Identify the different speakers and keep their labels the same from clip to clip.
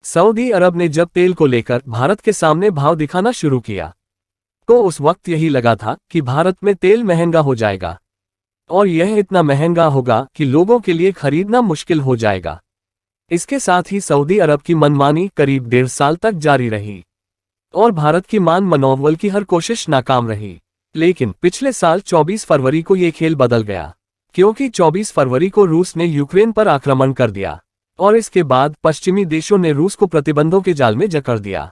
Speaker 1: Saudi अरब ने जब तेल को लेकर भारत के सामने भाव दिखाना शुरू किया तो उस वक्त यही लगा था कि भारत में तेल महंगा हो जाएगा और यह इतना महंगा होगा कि लोगों के लिए खरीदना मुश्किल हो जाएगा। इसके साथ ही सऊदी अरब की मनमानी करीब 1.5 साल तक जारी रही और भारत की मान मनौवल की हर कोशिश नाकाम रही। लेकिन पिछले साल 24 फरवरी को ये खेल बदल गया, क्योंकि 24 फरवरी को रूस ने यूक्रेन पर आक्रमण कर दिया और इसके बाद पश्चिमी देशों ने रूस को प्रतिबंधों के जाल में जकड़ दिया।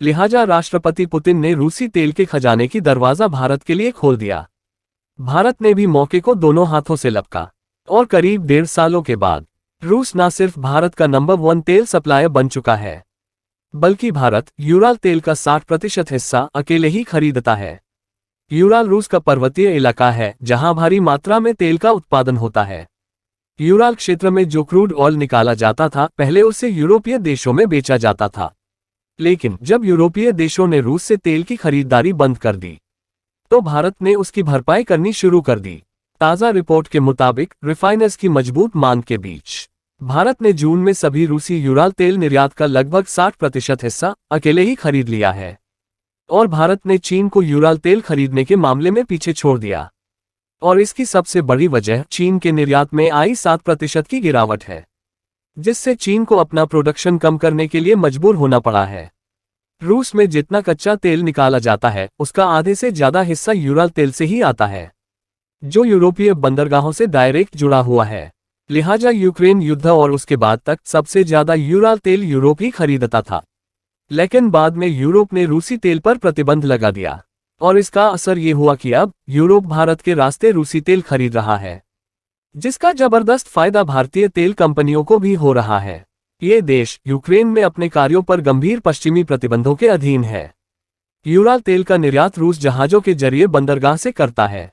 Speaker 1: लिहाजा राष्ट्रपति पुतिन ने रूसी तेल के खजाने की दरवाजा भारत के लिए खोल दिया। भारत ने भी मौके को दोनों हाथों से लपका और करीब 1.5 सालों के बाद रूस न सिर्फ भारत का नंबर 1 तेल सप्लायर बन चुका है, बल्कि भारत यूराल तेल का 60% हिस्सा अकेले ही खरीदता है। यूराल रूस का पर्वतीय इलाका है जहां भारी मात्रा में तेल का उत्पादन होता है। यूराल क्षेत्र में जो क्रूड ऑयल निकाला जाता था पहले उसे यूरोपीय देशों में बेचा जाता था, लेकिन जब यूरोपीय देशों ने रूस से तेल की खरीदारी बंद कर दी तो भारत ने उसकी भरपाई करनी शुरू कर दी। ताज़ा रिपोर्ट के मुताबिक रिफाइनर्स की मजबूत मांग के बीच भारत ने जून में सभी रूसी यूराल तेल निर्यात का लगभग 60% हिस्सा अकेले ही खरीद लिया है और भारत ने चीन को यूराल तेल खरीदने के मामले में पीछे छोड़ दिया और इसकी सबसे बड़ी वजह चीन के निर्यात में आई 7% की गिरावट है, जिससे चीन को अपना प्रोडक्शन कम करने के लिए मजबूर होना पड़ा है। रूस में जितना कच्चा तेल निकाला जाता है उसका आधे से ज्यादा हिस्सा यूराल तेल से ही आता है, जो यूरोपीय बंदरगाहों से डायरेक्ट जुड़ा हुआ है। लिहाजा यूक्रेन युद्ध और उसके बाद तक सबसे ज्यादा यूराल तेल यूरोप ही खरीदता था, लेकिन बाद में यूरोप ने रूसी तेल पर प्रतिबंध लगा दिया और इसका असर ये हुआ कि अब यूरोप भारत के रास्ते रूसी तेल खरीद रहा है, जिसका जबरदस्त फायदा भारतीय तेल कंपनियों को भी हो रहा है। ये देश यूक्रेन में अपने कार्यों पर गंभीर पश्चिमी प्रतिबंधों के अधीन है। यूराल तेल का निर्यात रूस जहाजों के जरिए बंदरगाह से करता है।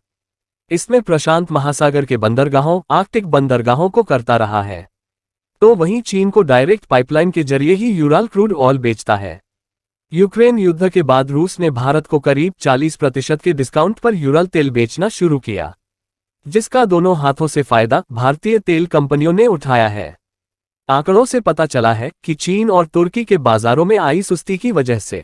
Speaker 1: इसमें प्रशांत महासागर के बंदरगाहों, आर्कटिक बंदरगाहों को करता रहा है, तो वहीं चीन को डायरेक्ट पाइपलाइन के जरिए ही यूराल क्रूड ऑयल बेचता है। यूक्रेन युद्ध के बाद रूस ने भारत को करीब 40% के डिस्काउंट पर यूराल तेल बेचना शुरू किया, जिसका दोनों हाथों से फायदा भारतीय तेल कंपनियों ने उठाया है। आंकड़ों से पता चला है कि चीन और तुर्की के बाजारों में आई सुस्ती की वजह से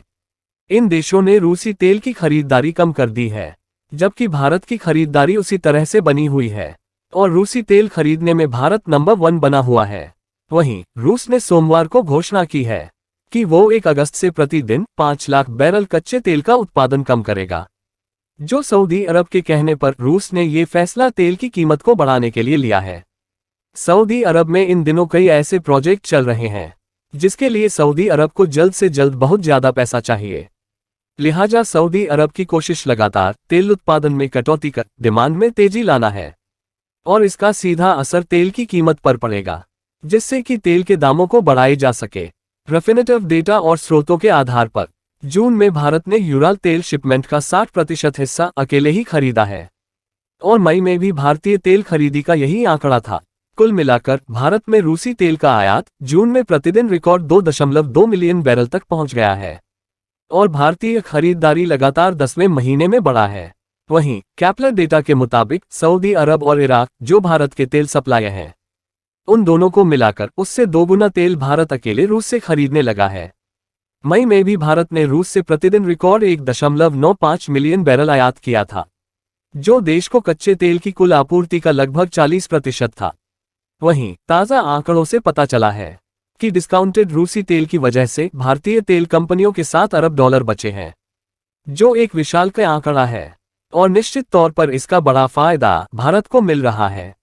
Speaker 1: इन देशों ने रूसी तेल की खरीदारी कम कर दी है, जबकि भारत की खरीदारी उसी तरह से बनी हुई है और रूसी तेल खरीदने में भारत नंबर 1 बना हुआ है। वहीं रूस ने सोमवार को घोषणा की है कि वो 1 अगस्त से प्रतिदिन 5 लाख बैरल कच्चे तेल का उत्पादन कम करेगा, जो सऊदी अरब के कहने पर रूस ने ये फैसला तेल की कीमत को बढ़ाने के लिए लिया है। सऊदी अरब में इन दिनों कई ऐसे प्रोजेक्ट चल रहे हैं जिसके लिए सऊदी अरब को जल्द से जल्द बहुत ज्यादा पैसा चाहिए। लिहाजा सऊदी अरब की कोशिश लगातार तेल उत्पादन में कटौती कर डिमांड में तेजी लाना है और इसका सीधा असर तेल की कीमत पर पड़ेगा, जिससे कि तेल के दामों को बढ़ाए जा सके। रेफिनेटिव डेटा और स्रोतों के आधार पर जून में भारत ने यूराल तेल शिपमेंट का 60% हिस्सा अकेले ही खरीदा है और मई में भी भारतीय तेल खरीदी का यही आंकड़ा था। कुल मिलाकर भारत में रूसी तेल का आयात जून में प्रतिदिन रिकॉर्ड 2.2 मिलियन बैरल तक पहुंच गया है और भारतीय खरीदारी लगातार 10वें महीने में बढ़ा है। वहीं कैपलर डेटा के मुताबिक सऊदी अरब और इराक, जो भारत के तेल सप्लायर हैं, उन दोनों को मिलाकर उससे 2 गुना तेल भारत अकेले रूस से खरीदने लगा है। मई में भी भारत ने रूस से प्रतिदिन रिकॉर्ड 1.95 मिलियन बैरल आयात किया था, जो देश को कच्चे तेल की कुल आपूर्ति का लगभग 40% था। वहीं ताज़ा आंकड़ों से पता चला है कि डिस्काउंटेड रूसी तेल की वजह से भारतीय तेल कंपनियों के $7 अरब बचे हैं, जो एक विशाल का आंकड़ा है और निश्चित तौर पर इसका बड़ा फायदा भारत को मिल रहा है।